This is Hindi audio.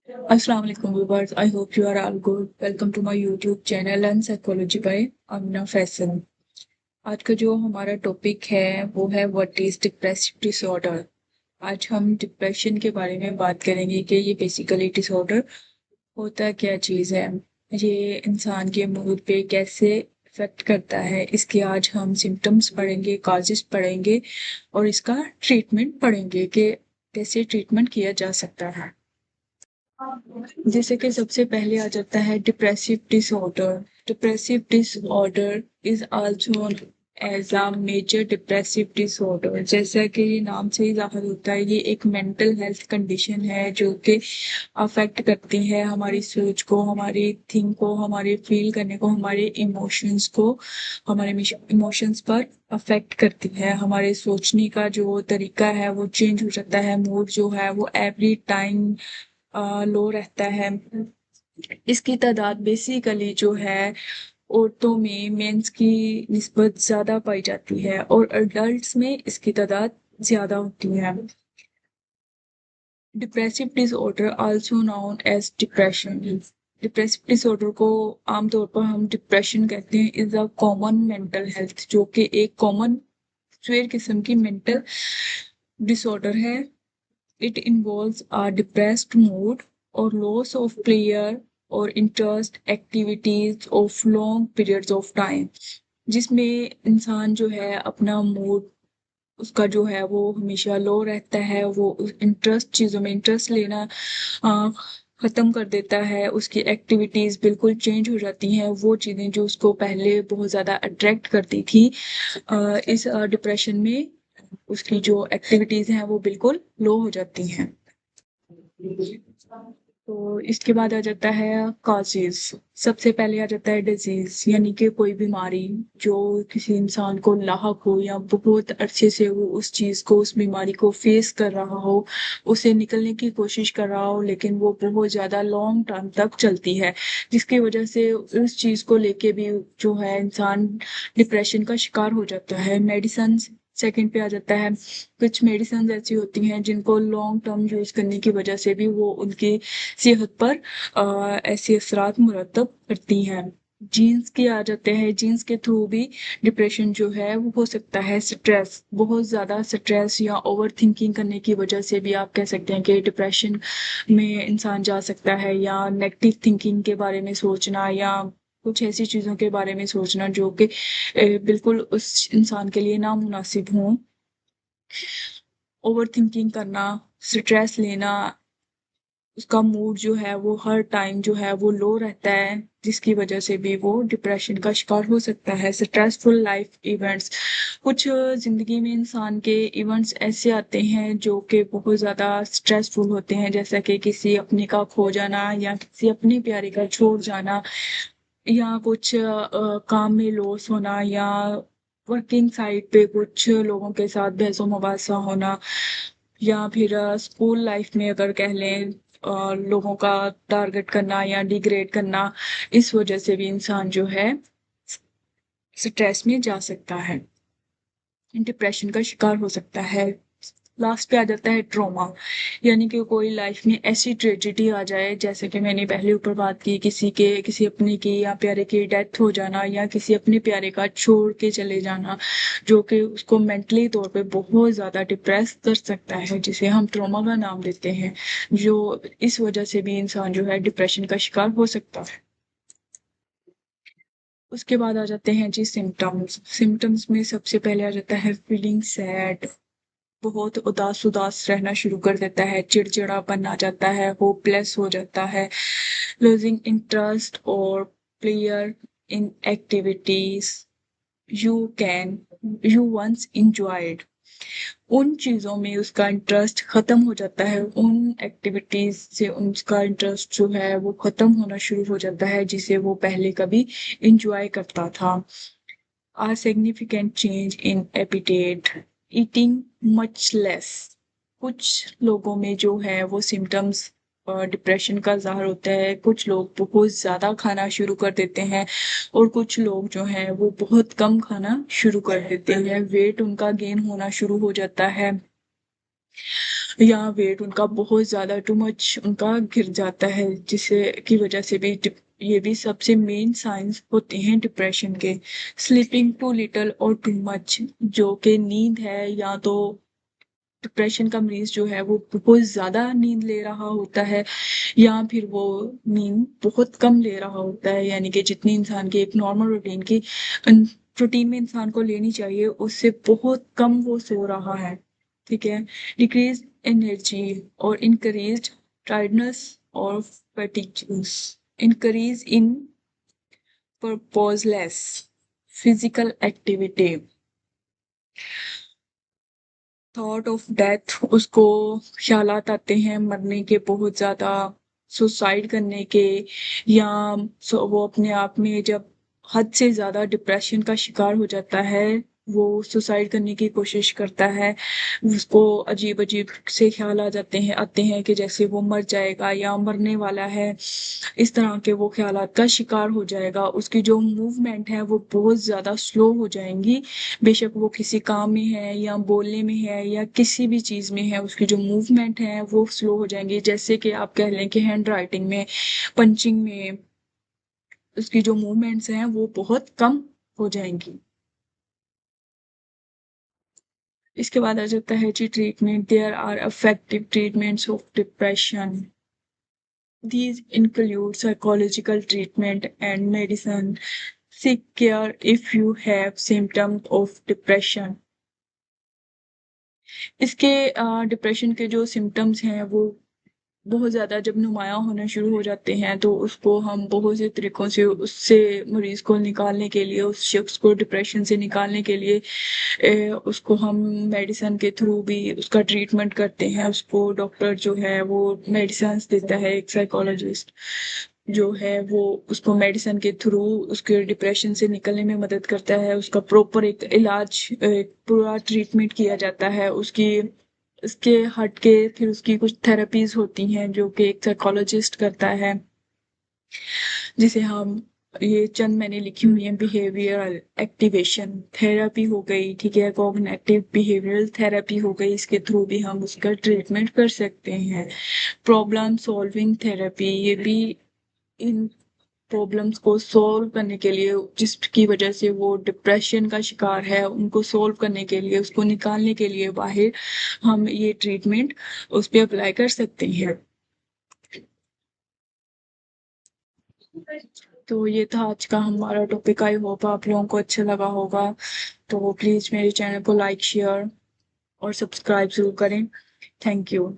Assalamu alaikum viewers. I hope you are all good. Welcome to my YouTube channel and Psychology by Amina Faisal. आज का जो हमारा टॉपिक है वो है व्हाट इज डिप्रेसिव डिसऑर्डर। आज हम डिप्रेशन के बारे में बात करेंगे कि ये बेसिकली डिसऑर्डर होता क्या चीज़ है, ये इंसान के मूड पे कैसे इफेक्ट करता है। इसके आज हम सिम्टम्स पढ़ेंगे, कॉजेस पढ़ेंगे और इसका ट्रीटमेंट पढ़ेंगे कि कैसे ट्रीटमेंट किया जा सकता है। जैसे कि सबसे पहले आ जाता है depressive disorder. Depressive disorder is also as a major depressive disorder. जैसा कि ये नाम से ही जाहिर होता है, ये एक मेंटल हेल्थ कंडीशन है जो कि अफेक्ट करती है हमारी सोच को, हमारी थिंक को, हमारे फील करने को, हमारे इमोशंस को, हमारे इमोशंस पर अफेक्ट करती है। हमारे सोचने का जो तरीका है वो चेंज हो जाता है, मूड जो है वो एवरी टाइम लो रहता है। इसकी तादाद बेसिकली जो है औरतों में मेंस की निस्बत ज्यादा पाई जाती है और अडल्ट्स में इसकी तादाद ज्यादा होती है। Depressive disorder also known as depression. Depressive disorder को आमतौर पर हम डिप्रेशन कहते हैं। Is a common mental health, जो कि एक कॉमन स्वेर किस्म की मेंटल डिसऑर्डर है। It involves a depressed mood or loss of pleasure or interest activities of long periods of time, जिसमें इंसान जो है अपना मूड उसका जो है वो हमेशा लो रहता है। वो इंटरेस्ट चीज़ों में इंटरेस्ट लेना अ, खत्म कर देता है। उसकी एक्टिविटीज बिल्कुल चेंज हो जाती हैं। वो चीज़ें जो उसको पहले बहुत ज़्यादा अट्रैक्ट करती थी, इस डिप्रेशन में उसकी जो एक्टिविटीज हैं वो बिल्कुल लो हो जाती हैं। तो इसके बाद आ जाता है कॉजेज। सबसे पहले आ जाता है डिजीज, यानी कि कोई बीमारी जो किसी इंसान को लाहक हो या बहुत अरसे से वो उस चीज को, उस बीमारी को फेस कर रहा हो, उसे निकलने की कोशिश कर रहा हो, लेकिन वो बहुत ज्यादा लॉन्ग टर्म तक चलती है, जिसकी वजह से उस चीज को लेके भी जो है इंसान डिप्रेशन का शिकार हो जाता है। मेडिसिन सेकंड पे आ जाता है। कुछ मेडिसिन ऐसी होती हैं जिनको लॉन्ग टर्म यूज करने की वजह से भी वो उनकी सेहत पर ऐसे असरात मुरतब करती हैं। जीन्स के आ जाते हैं। जीन्स के थ्रू भी डिप्रेशन जो है वो हो सकता है। स्ट्रेस, बहुत ज़्यादा स्ट्रेस या ओवर थिंकिंग करने की वजह से भी आप कह सकते हैं कि डिप्रेशन में इंसान जा सकता है। या नेगेटिव थिंकिंग के बारे में सोचना या कुछ ऐसी चीज़ों के बारे में सोचना जो कि बिल्कुल उस इंसान के लिए नामुनासिब हों। ओवर थिंकिंग करना, स्ट्रेस लेना, उसका मूड जो है वो हर टाइम जो है वो लो रहता है, जिसकी वजह से भी वो डिप्रेशन का शिकार हो सकता है। स्ट्रेसफुल लाइफ इवेंट्स, कुछ जिंदगी में इंसान के इवेंट्स ऐसे आते हैं जो कि बहुत ज़्यादा स्ट्रेसफुल होते हैं, जैसा कि किसी अपने का खो जाना या किसी अपने प्यारे का छोड़ जाना, या कुछ काम में लॉस होना, या वर्किंग साइट पे कुछ लोगों के साथ बहसो मुबासा होना, या फिर स्कूल लाइफ में अगर कह लें लोगों का टारगेट करना या डिग्रेड करना। इस वजह से भी इंसान जो है स्ट्रेस में जा सकता है, डिप्रेशन का शिकार हो सकता है। लास्ट पे आ जाता है ट्रॉमा, यानी कि कोई लाइफ में ऐसी ट्रेजेडी आ जाए, जैसे कि मैंने पहले ऊपर बात की, किसी अपने की या प्यारे की डेथ हो जाना, या किसी अपने प्यारे का छोड़ के चले जाना, जो कि उसको मेंटली तौर पे बहुत ज्यादा डिप्रेस कर सकता है, जिसे हम ट्रॉमा का नाम देते हैं। जो इस वजह से भी इंसान जो है डिप्रेशन का शिकार हो सकता है। उसके बाद आ जाते हैं जी सिम्टम्स। सिम्टम्स में सबसे पहले आ जाता है फीलिंग सैड, बहुत उदास उदास रहना शुरू कर देता है, चिड़चिड़ापन आ जाता है, होपलेस हो जाता है, लूजिंग इंटरेस्ट और pleasure in activities you can you once enjoyed. उन चीजों में उसका इंटरेस्ट खत्म हो जाता है, उन एक्टिविटीज से उसका इंटरेस्ट जो है वो खत्म होना शुरू हो जाता है जिसे वो पहले कभी इंजॉय करता था। A significant change in appetite, eating much less। कुछ लोगों में जो है वो सिम्टम्स डिप्रेशन का ज़ाहिर होता है। कुछ लोग बहुत ज़्यादा खाना शुरू कर देते हैं और कुछ लोग जो हैं वो बहुत कम खाना शुरू कर देते हैं। वेट उनका गेन होना शुरू हो जाता है। या वेट उनका बहुत ज़्यादा टू मच उनका गिर जाता है, जिससे की वजह से भी ये भी सबसे मेन साइंस होते हैं डिप्रेशन के। स्लीपिंग टू लिटल और टू मच, जो कि नींद है, या तो डिप्रेशन का मरीज जो है वो बहुत ज़्यादा नींद ले रहा होता है, या फिर वो नींद बहुत कम ले रहा होता है, यानी कि जितनी इंसान की एक नॉर्मल रूटीन की रूटीन में इंसान को लेनी चाहिए उससे बहुत कम वो सो रहा है। ठीक है। डिक्रीज एनर्जी और इंक्रीज टायर्डनेस और fatigues, increase in purposeless physical activity, thought of death, उसको ख्यालात आते हैं मरने के बहुत ज़्यादा, सुसाइड करने के, या वो अपने आप में जब हद से ज़्यादा डिप्रेशन का शिकार हो जाता है वो सुसाइड करने की कोशिश करता है। उसको अजीब अजीब से ख्याल आते हैं कि जैसे वो मर जाएगा या मरने वाला है, इस तरह के वो ख्यालात का शिकार हो जाएगा। उसकी जो मूवमेंट है वो बहुत ज़्यादा स्लो हो जाएंगी, बेशक वो किसी काम में है या बोलने में है या किसी भी चीज में है, उसकी जो मूवमेंट है वो स्लो हो जाएंगी। जैसे कि आप कह लें कि हैंड राइटिंग में, पंचिंग में, उसकी जो मूवमेंट्स हैं वो बहुत कम हो जाएंगी। इसके बाद आ जाता है जी treatment. There are effective treatments of depression. These include psychological treatment and medicine. Seek care if you have symptoms of depression. इसके डिप्रेशन के जो सिम्टम्स हैं वो बहुत ज़्यादा जब नुमायाँ होना शुरू हो जाते हैं तो उसको हम बहुत से तरीक़ों से उससे मरीज़ को निकालने के लिए, उस शख्स को डिप्रेशन से निकालने के लिए उसको हम मेडिसिन के थ्रू भी उसका ट्रीटमेंट करते हैं। उसको डॉक्टर जो है वो मेडिसिन देता है, एक साइकोलॉजिस्ट जो है वो उसको मेडिसिन के थ्रू उसके डिप्रेशन से निकलने में मदद करता है। उसका प्रॉपर एक इलाज, एक पूरा ट्रीटमेंट किया जाता है उसकी। इसके हट के फिर उसकी कुछ थेरेपीज होती हैं जो कि एक साइकोलॉजिस्ट करता है, जिसे हम, ये चंद मैंने लिखी हुई है। बिहेवियरल एक्टिवेशन थेरेपी हो गई, ठीक है, कॉग्निटिव बिहेवियरल थेरेपी हो गई, इसके थ्रू भी हम उसका ट्रीटमेंट कर सकते हैं। प्रॉब्लम सॉल्विंग थेरेपी, ये भी इन प्रॉब्लम्स को सॉल्व करने के लिए, जिसकी वजह से वो डिप्रेशन का शिकार है, उनको सॉल्व करने के लिए, उसको निकालने के लिए बाहर हम ये ट्रीटमेंट उस पर अप्लाई कर सकते हैं। तो ये था आज का हमारा टॉपिक। आई होप आप लोगों को अच्छा लगा होगा। तो प्लीज़ मेरे चैनल को लाइक, शेयर और सब्सक्राइब जरूर करें। Thank you.